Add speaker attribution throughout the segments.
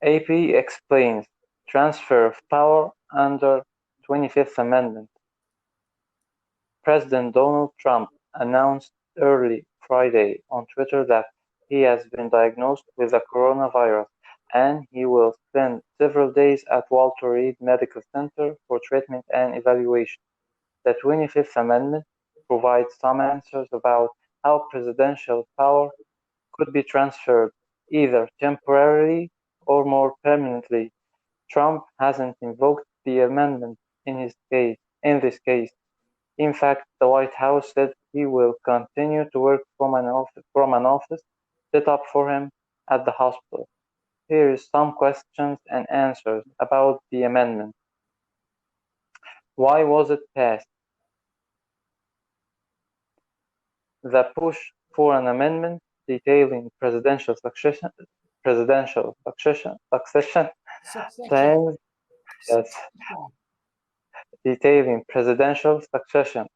Speaker 1: AP explains transfer of power under 25th Amendment. President Donald Trump announced early Friday on Twitter that he has been diagnosed with the coronavirus and he will spend several days at Walter Reed Medical Center for treatment and evaluation. The 25th Amendment provides some answers about how presidential power could be transferred, either temporarily or more permanently. Trump hasn't invoked the amendment in this case. In fact, the White House said he will continue to work from an office set up for him at the hospital. Here is some questions and answers about the amendment. Why was it passed? The push for an amendment detailing succession plans, yes, detailing presidential succession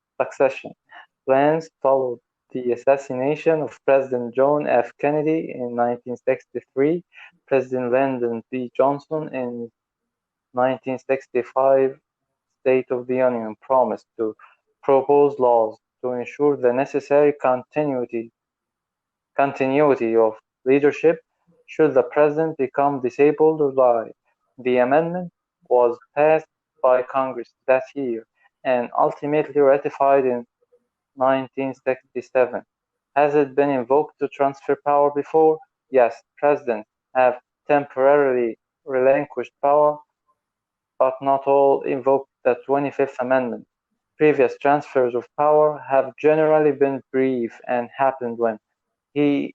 Speaker 1: plans followed the assassination of President John F. Kennedy in 1963, President Lyndon B. Johnson in 1965 State of the Union promised to propose laws to ensure the necessary continuity of leadership should the president become disabled or die. The amendment was passed by Congress that year and ultimately ratified in 1967. Has it been invoked to transfer power before? Yes, presidents have temporarily relinquished power, but not all invoked the 25th Amendment. Previous transfers of power have generally been brief and happened when the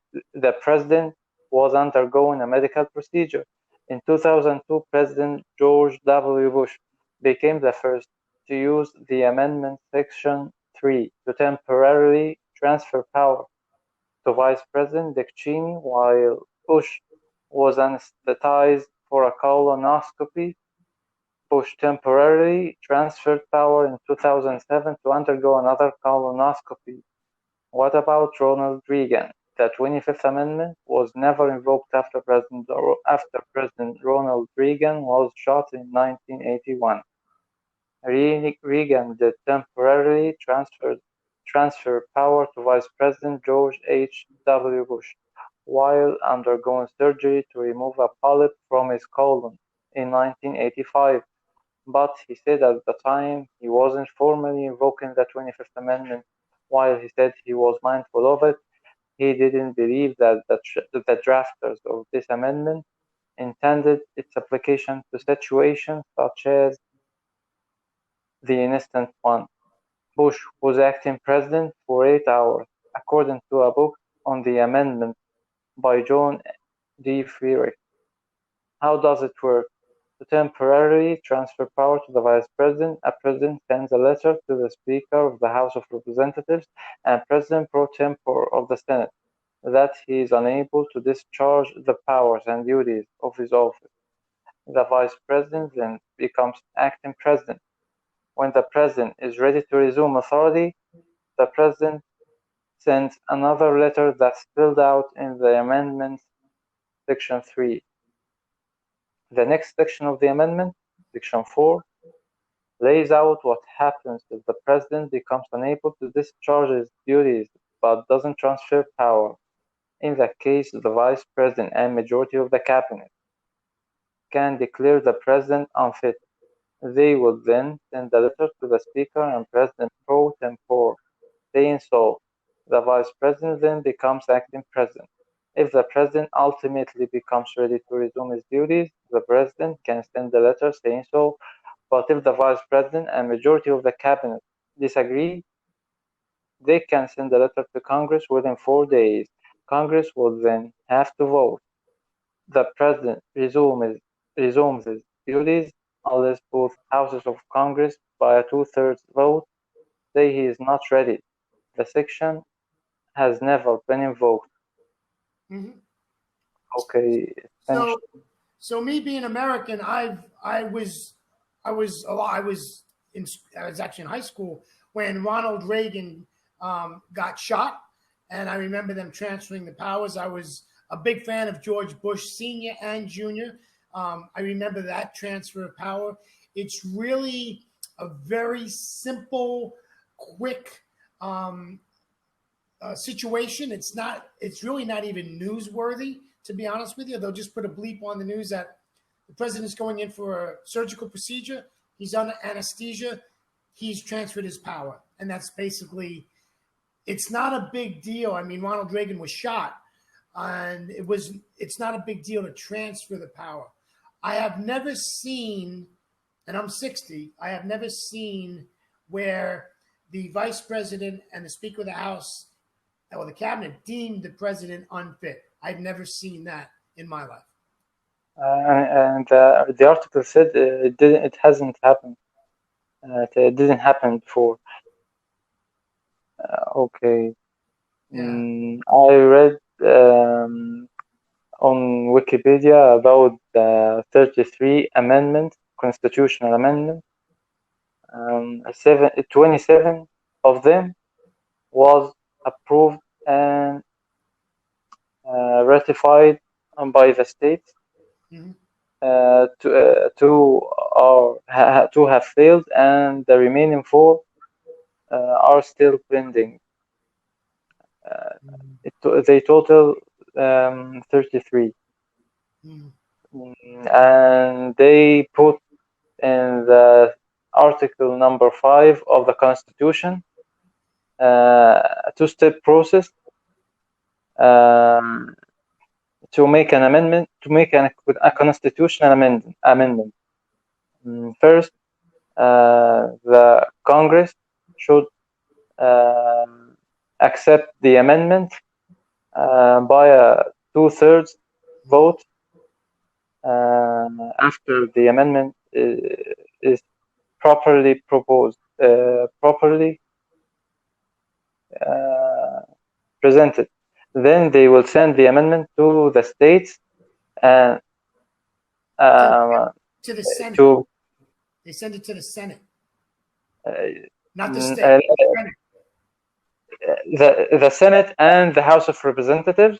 Speaker 1: president was undergoing a medical procedure. In 2002, President George W. Bush became the first to use the amendment Section 3 to temporarily transfer power to Vice President Dick Cheney while Bush was anesthetized for a colonoscopy. Bush temporarily transferred power in 2007 to undergo another colonoscopy. What about Ronald Reagan? The 25th Amendment was never invoked after President Ronald Reagan was shot in 1981. Reagan did temporarily transfer power to Vice President George H. W. Bush while undergoing surgery to remove a polyp from his colon in 1985. But he said at the time he wasn't formally invoking the 25th Amendment. While he said he was mindful of it, he didn't believe that the drafters of this amendment intended its application to situations such as the instant one. Bush was acting president for 8 hours, according to a book on the amendment by John D. Freerick. How does it work? To temporarily transfer power to the Vice President, a President sends a letter to the Speaker of the House of Representatives and President pro tempore of the Senate that he is unable to discharge the powers and duties of his office. The Vice President then becomes acting President. When the President is ready to resume authority, the President sends another letter that's spelled out in the amendment's Section 3. The next section of the amendment, Section 4, lays out what happens if the president becomes unable to discharge his duties but doesn't transfer power. In that case, the vice president and majority of the cabinet can declare the president unfit. They will then send a letter to the speaker and president pro tempore, saying so. The vice president then becomes acting president. If the president ultimately becomes ready to resume his duties, the president can send a letter saying so, but if the vice president and majority of the cabinet disagree, they can send a letter to Congress within 4 days. Congress will then have to vote. The president resumes his duties unless both houses of Congress, by a 2/3 vote, say he is not ready. The section has never been invoked.
Speaker 2: Mm-hmm.
Speaker 1: Okay.
Speaker 2: So me being American, I was actually in high school when Ronald Reagan got shot, and I remember them transferring the powers. I was a big fan of George Bush Sr. and Jr. I remember that transfer of power. It's really a very simple, quick situation. It's really not even newsworthy, to be honest with you. They'll just put a bleep on the news that the president's going in for a surgical procedure. He's under anesthesia. He's transferred his power. And that's basically, it's not a big deal. I mean, Ronald Reagan was shot, and it's not a big deal to transfer the power. I have never seen, and I'm 60, I have never seen where the vice president and the speaker of the House or the cabinet deemed the president unfit. I've never seen that in my life.
Speaker 1: And the article said it hasn't happened. It didn't happen before. Okay.
Speaker 2: Yeah.
Speaker 1: I read on Wikipedia about the 33 amendment, constitutional amendment. 27 of them was approved and ratified by the states.
Speaker 2: Mm-hmm.
Speaker 1: Two have failed, and the remaining four are still pending. They total 33.
Speaker 2: Mm-hmm.
Speaker 1: And they put in the article number 5 of the Constitution a two-step process to make an amendment, to make a constitutional amendment. First, the Congress should accept the amendment by a 2/3 vote after the amendment is properly proposed, properly presented. Then they will send the amendment to the states and
Speaker 2: to the Senate. They send it to the Senate, not the state.
Speaker 1: The Senate and the House of Representatives,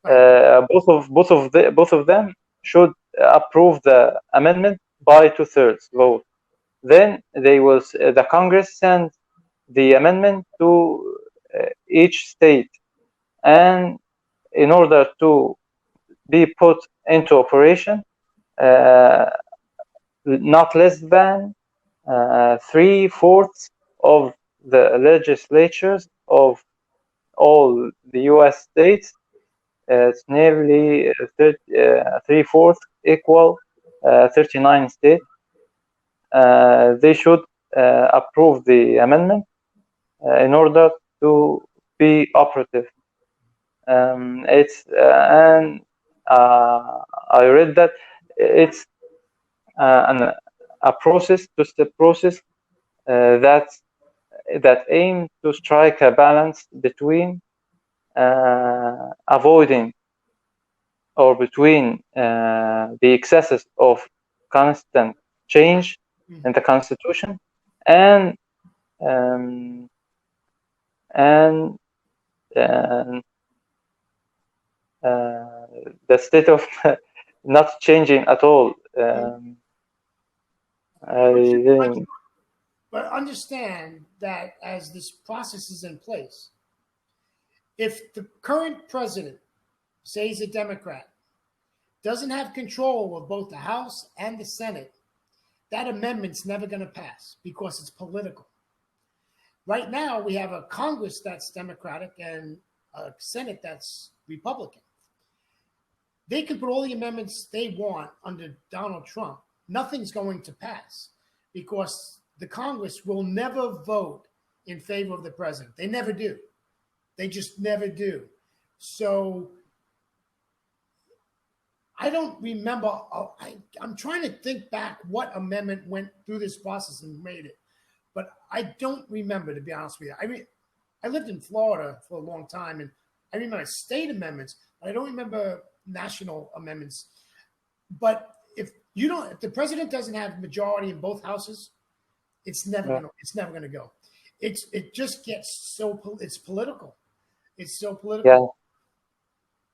Speaker 2: Right.
Speaker 1: both of them should approve the amendment by 2/3 vote. Then the Congress sends the amendment to each state, and in order to be put into operation, not less than 3/4 of the legislatures of all the U.S. states, it's nearly 3/4 equal 39 states. They should approve the amendment in order to be operative. I read that it's a process, two-step process that aims to strike a balance between avoiding or between the excesses of constant change in the Constitution and the state of not changing at all.
Speaker 2: But understand that as this process is in place, if the current president, say he's a Democrat, doesn't have control of both the House and the Senate, that amendment's never going to pass because it's political. Right now, we have a Congress that's Democratic and a Senate that's Republican. They can put all the amendments they want under Donald Trump. Nothing's going to pass because the Congress will never vote in favor of the president. They never do. They just never do. So I don't remember. I'm trying to think back what amendment went through this process and made it, but I don't remember, to be honest with you. I mean, I lived in Florida for a long time, and I remember state amendments, but I don't remember national amendments. But if the president doesn't have majority in both houses, it's never gonna go. It just gets it's political. It's so political.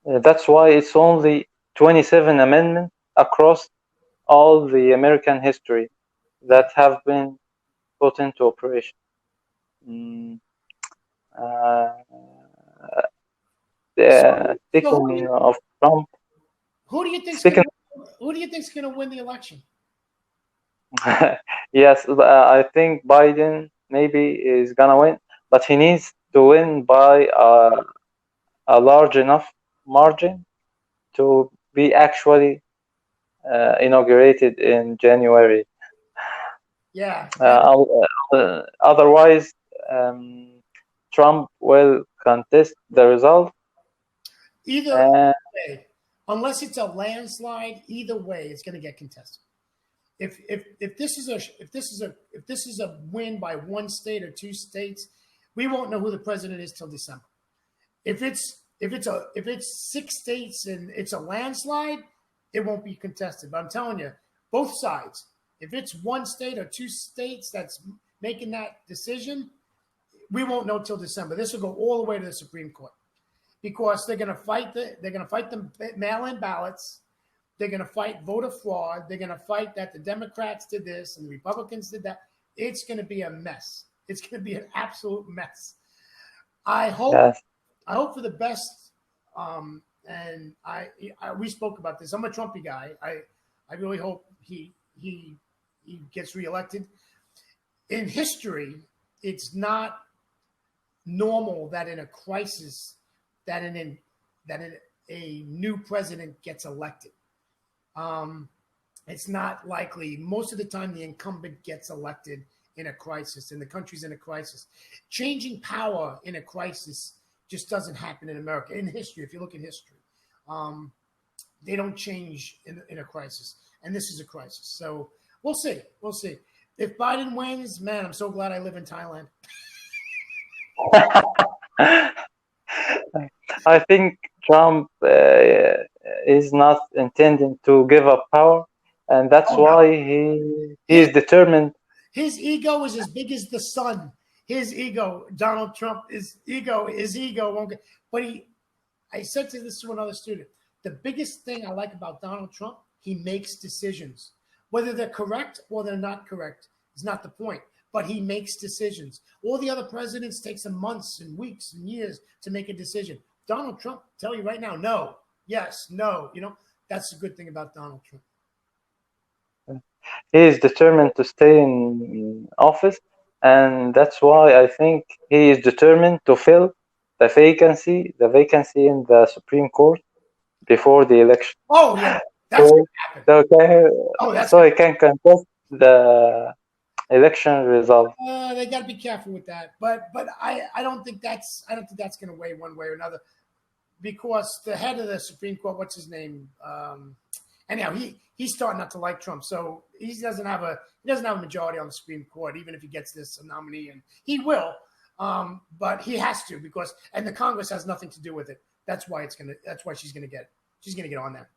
Speaker 1: Yeah, that's why it's only 27 amendments across all the American history that
Speaker 2: Yeah.
Speaker 1: have been put into operation. Mm, uh,
Speaker 2: So
Speaker 1: speaking of Trump,
Speaker 2: who do you think's
Speaker 1: speaking,
Speaker 2: gonna who do you think's gonna win the election?
Speaker 1: yes, I think Biden maybe is gonna win, but he needs to win by a large enough margin to be actually inaugurated in January.
Speaker 2: Yeah, and
Speaker 1: Otherwise, um, Trump will contest the result.
Speaker 2: either
Speaker 1: And
Speaker 2: way, unless it's a landslide, either way, it's gonna get contested. If this is a win by one state or two states, we won't know who the president is till December. If it's 6 states and it's a landslide, it won't be contested. But I'm telling you, both sides. If it's one state or two states that's making that decision, we won't know till December. This will go all the way to the Supreme Court because they're going to fight the mail-in ballots. They're going to fight voter fraud. They're going to fight that the Democrats did this and the Republicans did that. It's going to be a mess. It's going to be an absolute mess. I hope
Speaker 1: yes,
Speaker 2: I hope for the best. And we spoke about this. I'm a Trumpy guy. I really hope he gets reelected. In history, it's not normal that in a crisis that a new president gets elected. Um, it's not likely. Most of the time, the incumbent gets elected in a crisis, and the country's in a crisis. Changing power in a crisis just doesn't happen in America. In history, if you look at history, um, they don't change in a crisis, and this is a crisis. So we'll see. We'll see. If Biden wins, man, I'm so glad I live in Thailand.
Speaker 1: I think Trump is not intending to give up power, and that's
Speaker 2: Oh no,
Speaker 1: why he
Speaker 2: his
Speaker 1: is determined.
Speaker 2: his ego is as big as the sun. His ego, Donald Trump, his ego won't get. But I said this to another student. The biggest thing I like about Donald Trump, he makes decisions. Whether they're correct or they're not correct is not the point. But he makes decisions. All the other presidents take some months and weeks and years to make a decision. Donald Trump, tell you right now, no, yes, no. That's the good thing about Donald Trump.
Speaker 1: He is determined to stay in office, and that's why I think he is determined to fill the vacancy in the Supreme Court before the election.
Speaker 2: Oh yeah, that's
Speaker 1: So,
Speaker 2: gonna happen.
Speaker 1: so, can,
Speaker 2: Oh, that's
Speaker 1: so
Speaker 2: gonna.
Speaker 1: he can contest the election result.
Speaker 2: They got to be careful with that. But I don't think that's going to weigh one way or another because the head of the Supreme Court, what's his name? Anyhow, he's starting not to like Trump, so he doesn't have a majority on the Supreme Court, even if he gets this nominee, and he will. But he has to and the Congress has nothing to do with it. That's why she's gonna get on there.